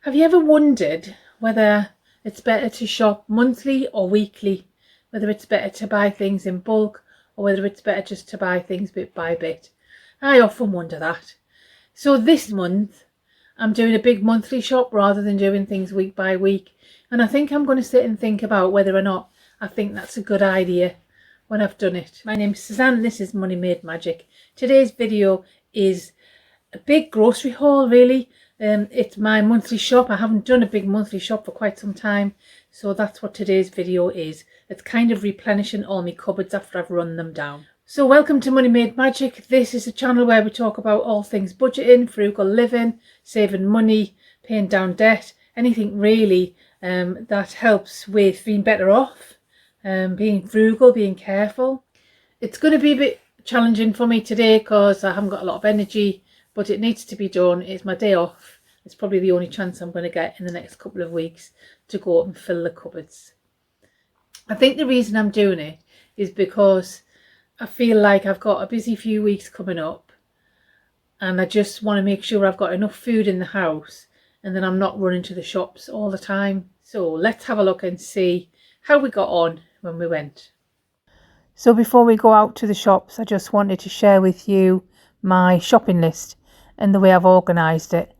Have you ever wondered whether it's better to shop monthly or weekly? Whether it's better to buy things in bulk or whether it's better just to buy things bit by bit? I often wonder that. So this month I'm doing a big monthly shop rather than doing things week by week. And I think I'm going to sit and think about whether or not I think that's a good idea when I've done it. My name's Suzanne and this is Money Made Magic. Today's video is a big grocery haul really. It's my monthly shop. I haven't done a big monthly shop for quite some time, so that's what today's video is. It's kind of replenishing all my cupboards after I've run them down. So welcome to Money Made Magic. This is a channel where we talk about all things budgeting, frugal living, saving money, paying down debt, anything really that helps with being better off, being frugal, being careful. It's going to be a bit challenging for me today because I haven't got a lot of energy, but it needs to be done. It's my day off. It's probably the only chance I'm going to get in the next couple of weeks to go up and fill the cupboards. I think the reason I'm doing it is because I feel like I've got a busy few weeks coming up and I just want to make sure I've got enough food in the house and then I'm not running to the shops all the time. So let's have a look and see how we got on when we went. So before we go out to the shops, I just wanted to share with you my shopping list and the way I've organised it.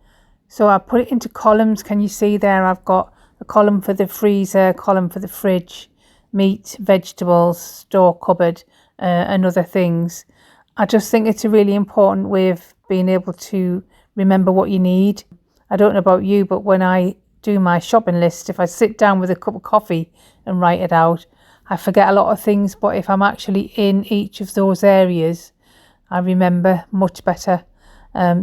So I put it into columns. Can you see there? I've got a column for the freezer, a column for the fridge, meat, vegetables, store cupboard, and other things. I just think it's a really important way of being able to remember what you need. I don't know about you, but when I do my shopping list, if I sit down with a cup of coffee and write it out, I forget a lot of things. But if I'm actually in each of those areas, I remember much better.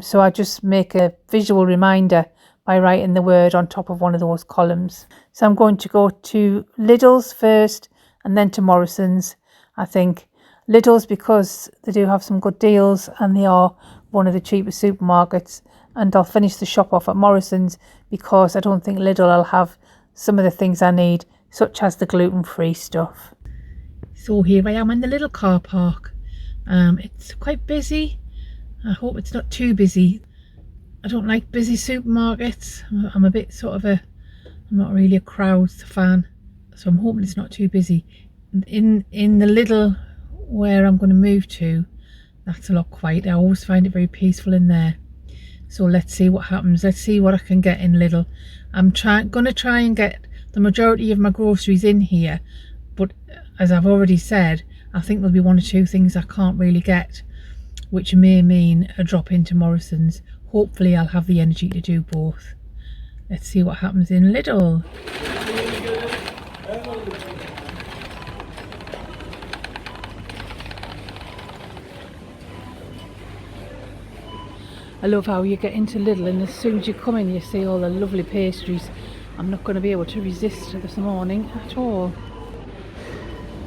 So I just make a visual reminder by writing the word on top of one of those columns. So I'm going to go to Lidl's first and then to Morrisons. I think Lidl's because they do have some good deals and they are one of the cheapest supermarkets, and I'll finish the shop off at Morrisons because I don't think Lidl will have some of the things I need, such as the gluten-free stuff. So here I am in the little car park. It's quite busy. I hope it's not too busy. I don't like busy supermarkets. I'm a bit I'm not really a crowds fan, so I'm hoping it's not too busy. In the Lidl where I'm going to move to, that's a lot quieter. I always find it very peaceful in there. So let's see what happens. Let's see what I can get in Lidl. I'm going to try and get the majority of my groceries in here, but as I've already said, I think there'll be one or two things I can't really get, which may mean a drop into Morrisons. Hopefully I'll have the energy to do both. Let's see what happens in Lidl. I love how you get into Lidl and as soon as you come in you see all the lovely pastries. I'm not going to be able to resist this morning at all.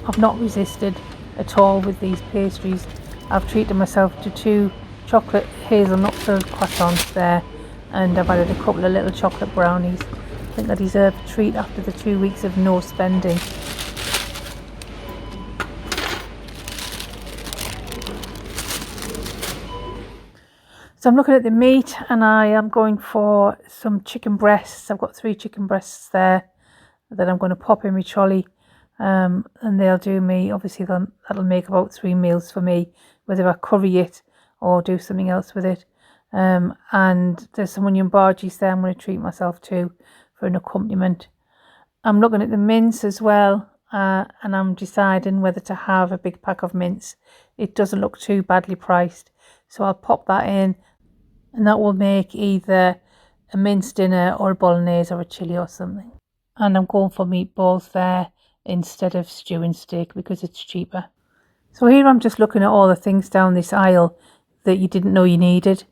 I've not resisted at all with these pastries. I've treated myself to 2 chocolate hazelnut filled croissants there, and I've added a couple of little chocolate brownies. I think I deserve a treat after the 2 weeks of no spending. So I'm looking at the meat and I am going for some chicken breasts. I've got 3 chicken breasts there that I'm going to pop in my trolley. And they'll do me, obviously that'll make about 3 meals for me, whether I curry it or do something else with it. And there's some onion bhajis there I'm going to treat myself to for an accompaniment. I'm looking at the mince as well, and I'm deciding whether to have a big pack of mince. It doesn't look too badly priced, so I'll pop that in, and that will make either a mince dinner or a bolognese or a chili or something. And I'm going for meatballs there instead of stew and steak because it's cheaper. So here I'm just looking at all the things down this aisle that you didn't know you needed.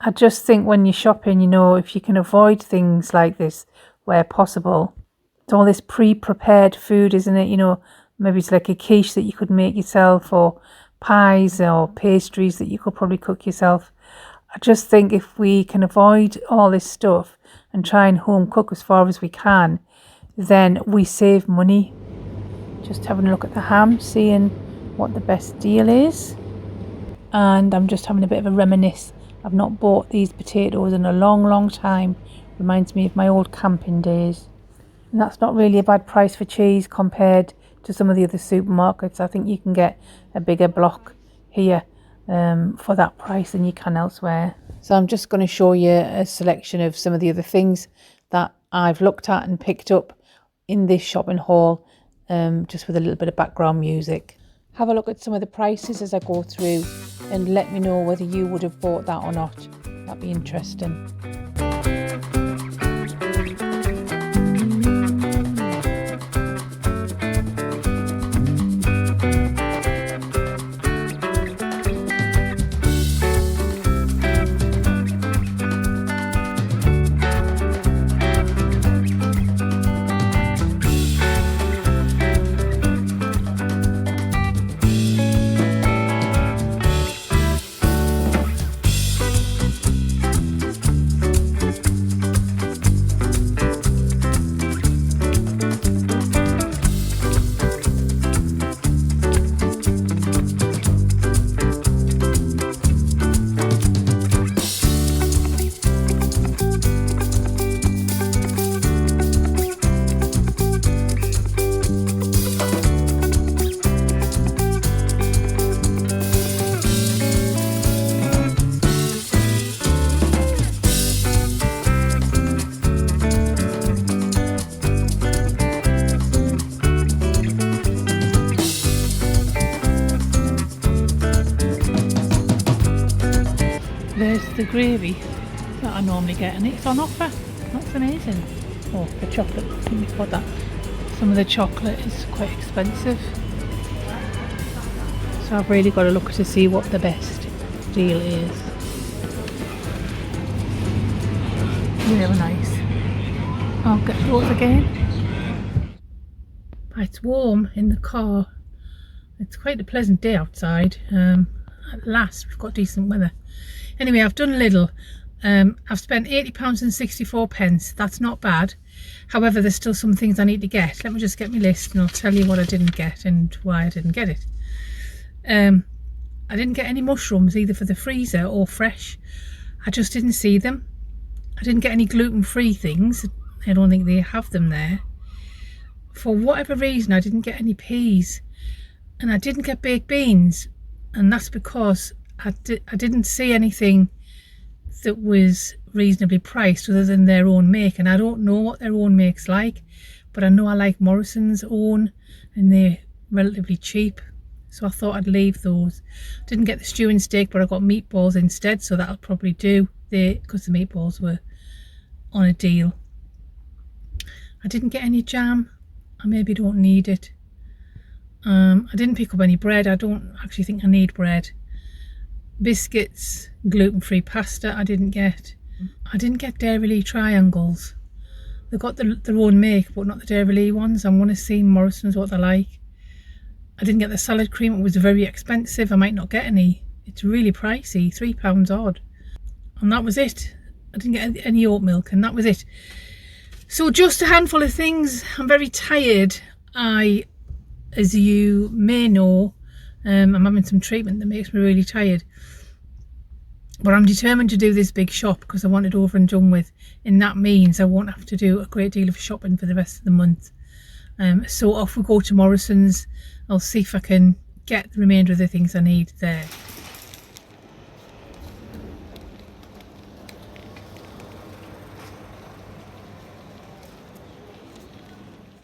I just think when you're shopping, if you can avoid things like this where possible. It's all this pre-prepared food, isn't it? Maybe it's like a quiche that you could make yourself, or pies or pastries that you could probably cook yourself. I just think if we can avoid all this stuff and try and home cook as far as we can, then we save money. Just having a look at the ham, seeing what the best deal is. And I'm just having a bit of a reminisce. I've not bought these potatoes in a long time. Reminds me of my old camping days. And that's not really a bad price for cheese compared to some of the other supermarkets. I think you can get a bigger block here for that price than you can elsewhere. So I'm just going to show you a selection of some of the other things that I've looked at and picked up in this shopping haul, just with a little bit of background music. Have a look at some of the prices as I go through and let me know whether you would have bought that or not. That'd be interesting. There's the gravy that I normally get, and it's on offer. That's amazing. Oh, the chocolate, let me put that. Some of the chocolate is quite expensive, so I've really got to look to see what the best deal is. Really nice. I'll get those again. It's warm in the car. It's quite a pleasant day outside. At last we've got decent weather. Anyway, I've done Lidl. I've spent £80.64. That's not bad. However, there's still some things I need to get. Let me just get my list and I'll tell you what I didn't get and why I didn't get it. I didn't get any mushrooms either for the freezer or fresh. I just didn't see them. I didn't get any gluten-free things. I don't think they have them there. For whatever reason, I didn't get any peas. And I didn't get baked beans. And that's because I didn't see anything that was reasonably priced other than their own make, and I don't know what their own make's like, but I know I like Morrisons' own and they're relatively cheap, so I thought I'd leave those. Didn't get the stewing steak, but I got meatballs instead, so that'll probably do because the meatballs were on a deal. I didn't get any jam. I maybe don't need it. I didn't pick up any bread. I don't actually think I need bread. Biscuits, gluten-free pasta I didn't get. I didn't get Dairy triangles. They've got their own make, but not the Dairy ones. I want to see Morrisons what they're like. I didn't get the salad cream. It was very expensive. I might not get any. It's really pricey, £3 odd. And that was it. I didn't get any oat milk, and that was it. So just a handful of things. I'm very tired. As you may know, I'm having some treatment that makes me really tired. But I'm determined to do this big shop because I want it over and done with. And that means I won't have to do a great deal of shopping for the rest of the month. So off we go to Morrisons. I'll see if I can get the remainder of the things I need there.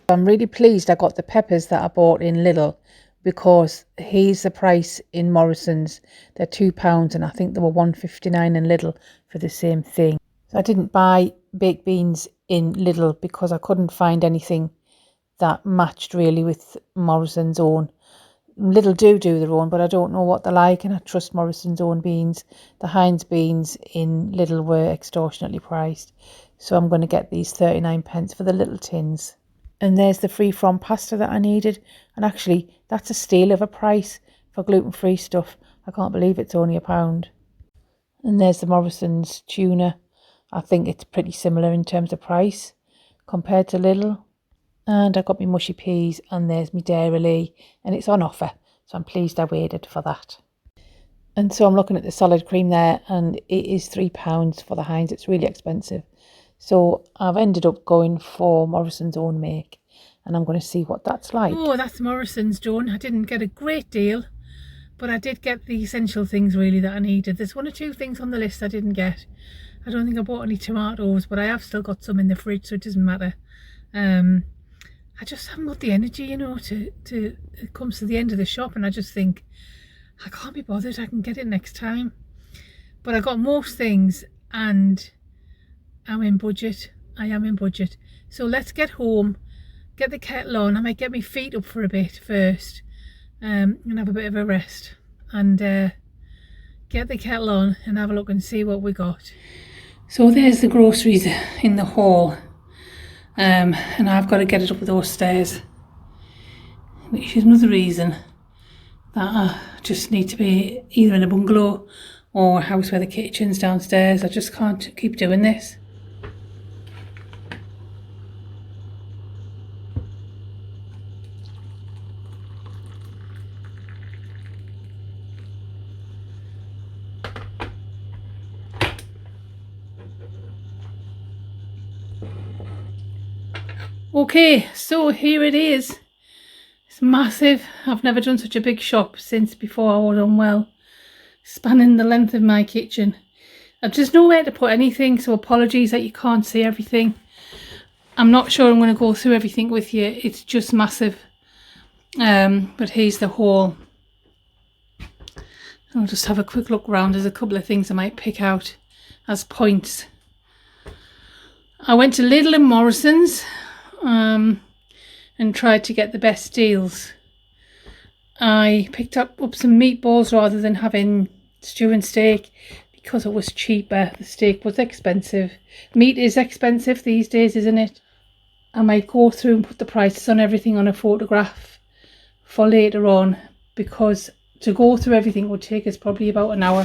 I'm really pleased I got the peppers that I bought in Lidl, because here's the price in Morrisons. They're £2 and I think they were £1.59 in Lidl for the same thing. So I didn't buy baked beans in Lidl because I couldn't find anything that matched really with Morrisons' own. Lidl do their own, but I don't know what they're like, and I trust Morrisons' own beans. The Heinz beans in Lidl were extortionately priced, so I'm going to get these 39p for the little tins. And there's the free from pasta that I needed, and actually that's a steal of a price for gluten-free stuff. I can't believe it's only £1. And there's the Morrisons tuna. I think it's pretty similar in terms of price compared to Lidl. And I got my mushy peas, and there's my Dairy, and it's on offer, so I'm pleased I waited for that. And so I'm looking at the salad cream there, and it is £3 for the Heinz. It's really expensive. So I've ended up going for Morrisons own make, and I'm going to see what that's like. Oh, that's Morrisons done. I didn't get a great deal, but I did get the essential things really that I needed. There's one or two things on the list I didn't get. I don't think I bought any tomatoes, but I have still got some in the fridge, so it doesn't matter. I just haven't got the energy, you know, it comes to the end of the shop and I just think, I can't be bothered, I can get it next time. But I got most things and I'm in budget. I am in budget. So let's get home, get the kettle on. I might get my feet up for a bit first and have a bit of a rest. And get the kettle on and have a look and see what we got. So there's the groceries in the hall. And I've got to get it up those stairs, which is another reason that I just need to be either in a bungalow or a house where the kitchen's downstairs. I just can't keep doing this. Okay, so here it is. It's massive. I've never done such a big shop since before I was unwell. Spanning the length of my kitchen. I've just nowhere to put anything, so apologies that you can't see everything. I'm not sure I'm going to go through everything with you. It's just massive. But here's the haul. I'll just have a quick look around. There's a couple of things I might pick out as points. I went to Lidl and Morrisons. And tried to get the best deals. I picked up some meatballs rather than having stew and steak because it was cheaper. The steak was expensive. Meat is expensive these days, isn't it? I might go through and put the prices on everything on a photograph for later on, because to go through everything would take us probably about an hour.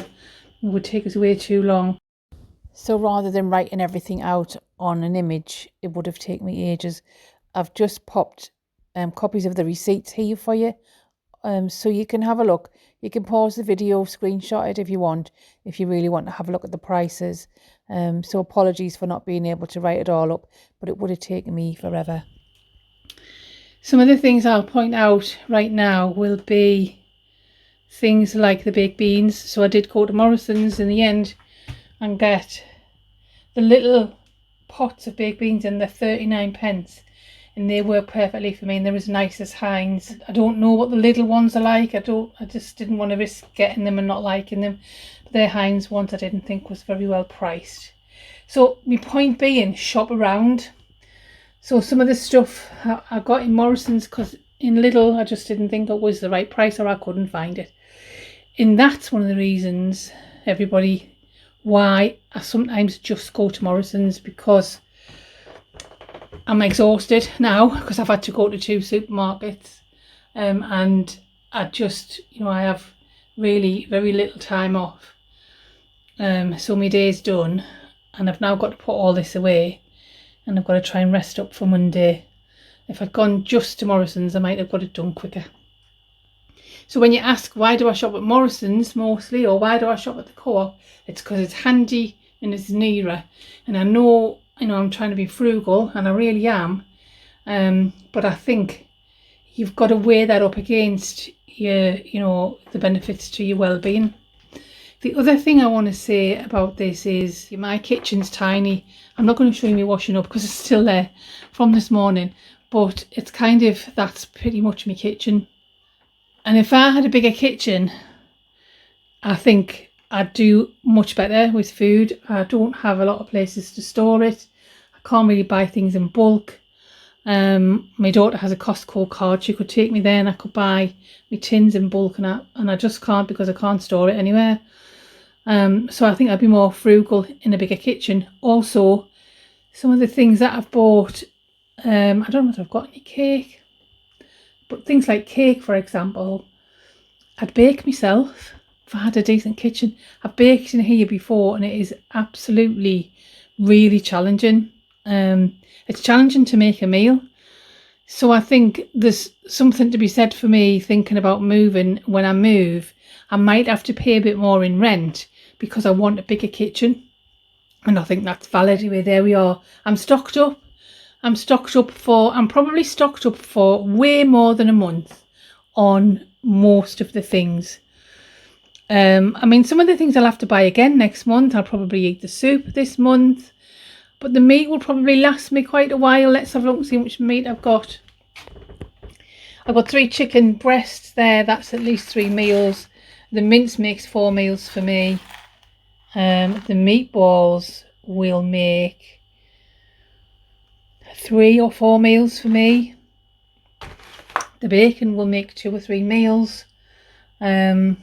It would take us way too long. So rather than writing everything out on an image, it would have taken me ages. I've just popped copies of the receipts here for you, so you can have a look. You can pause the video, screenshot it if you want, if you really want to have a look at the prices. So apologies for not being able to write it all up, but it would have taken me forever. Some of the things I'll point out right now will be things like the baked beans. So I did go to Morrisons in the end and get the little pots of baked beans, and they're 39p, and they work perfectly for me, and they're as nice as Heinz. I don't know what the little ones are like. I just didn't want to risk getting them and not liking them. But their Heinz ones I didn't think was very well priced. So my point being, shop around. So some of the stuff I got in Morrisons, because in Lidl I just didn't think it was the right price, or I couldn't find it. And that's one of the reasons, everybody, why I sometimes just go to Morrisons, because I'm exhausted now because I've had to go to 2 supermarkets, and I just, I have really very little time off, so my day's done and I've now got to put all this away, and I've got to try and rest up for Monday. If I'd gone just to Morrisons, I might have got it done quicker. So when you ask, why do I shop at Morrisons mostly, or why do I shop at the Co-op, it's because it's handy and it's nearer. And I know, I'm trying to be frugal, and I really am. But I think you've got to weigh that up against your, the benefits to your well-being. The other thing I want to say about this is my kitchen's tiny. I'm not going to show you me washing up because it's still there from this morning, but it's that's pretty much my kitchen. And if I had a bigger kitchen, I think I'd do much better with food. I don't have a lot of places to store it. I can't really buy things in bulk. My daughter has a Costco card. She could take me there and I could buy my tins in bulk, and I just can't, because I can't store it anywhere. So I think I'd be more frugal in a bigger kitchen. Also, some of the things that I've bought, I don't know if I've got any cake, but things like cake, for example, I'd bake myself if I had a decent kitchen. I've baked in here before and it is absolutely really challenging. It's challenging to make a meal. So I think there's something to be said for me thinking about moving. When I move, I might have to pay a bit more in rent because I want a bigger kitchen. and I think that's valid. Anyway, there we are. I'm stocked up. I'm probably stocked up for way more than a month on most of the things. I mean, some of the things I'll have to buy again next month. I'll probably eat the soup this month, but the meat will probably last me quite a while. Let's have a look and see how much meat I've got. I've got 3 chicken breasts there. That's at least 3 meals. The mince makes 4 meals for me. The meatballs will make 3 or 4 meals for me. The bacon will make 2 or 3 meals. The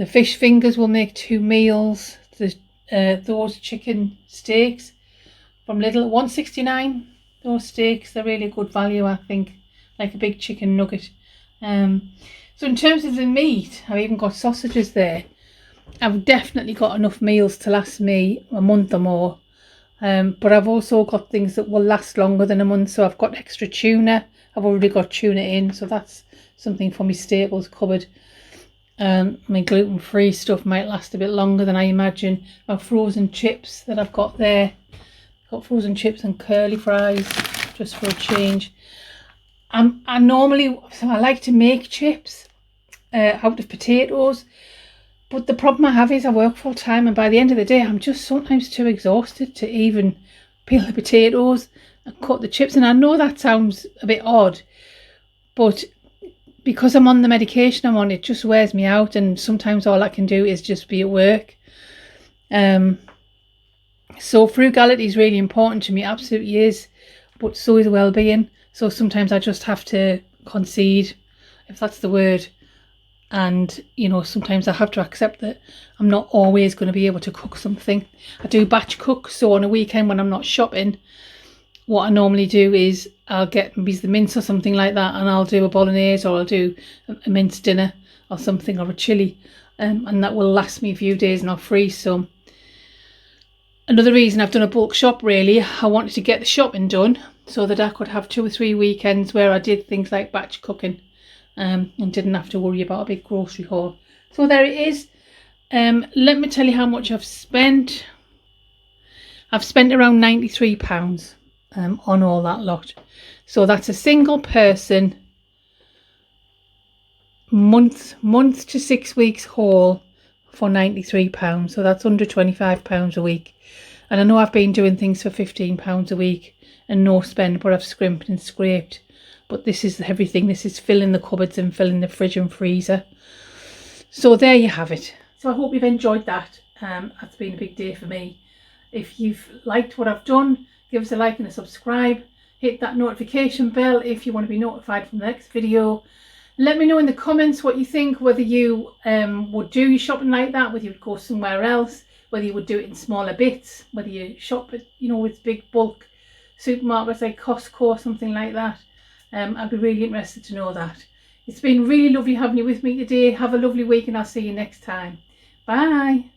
fish fingers will make 2 meals. Those chicken steaks from Lidl, $1.69. Those steaks, they're really good value, I think, like a big chicken nugget. So in terms of the meat, I've even got sausages there. I've definitely got enough meals to last me a month or more. But I've also got things that will last longer than a month. So I've got extra tuna. I've already got tuna in, so that's something for my staples cupboard. My gluten-free stuff might last a bit longer than I imagine. My frozen chips that I've got there. Got frozen chips and curly fries, just for a change. I like to make chips out of potatoes. But the problem I have is I work full time, and by the end of the day, I'm just sometimes too exhausted to even peel the potatoes and cut the chips. And I know that sounds a bit odd, but because I'm on the medication I'm on, it just wears me out, and sometimes all I can do is just be at work. So frugality is really important to me, absolutely is, but so is well-being. So sometimes I just have to concede, if that's the word. And, you know, sometimes I have to accept that I'm not always going to be able to cook something. I do batch cook, so on a weekend when I'm not shopping, what I normally do is I'll get maybe the mince or something like that, and I'll do a bolognese, or I'll do a mince dinner or something, or a chilli, and that will last me a few days, and I'll freeze some. Another reason I've done a bulk shop, really, I wanted to get the shopping done so that I could have 2 or 3 weekends where I did things like batch cooking. And didn't have to worry about a big grocery haul. So there it is. Let me tell you how much I've spent. I've spent around £93 on all that lot. So that's a single person month to 6 weeks haul for £93. So that's under £25 a week. And I know I've been doing things for £15 a week and no spend, but I've scrimped and scraped. But this is everything. This is filling the cupboards and filling the fridge and freezer. So there you have it. So I hope you've enjoyed that. That's been a big day for me. If you've liked what I've done, give us a like and a subscribe. Hit that notification bell if you want to be notified from the next video. Let me know in the comments what you think, whether you would do your shopping like that, whether you would go somewhere else, whether you would do it in smaller bits, whether you shop at, you know, with big bulk supermarkets like Costco or something like that. I'd be really interested to know that. It's been really lovely having you with me today. Have a lovely week, and I'll see you next time. Bye.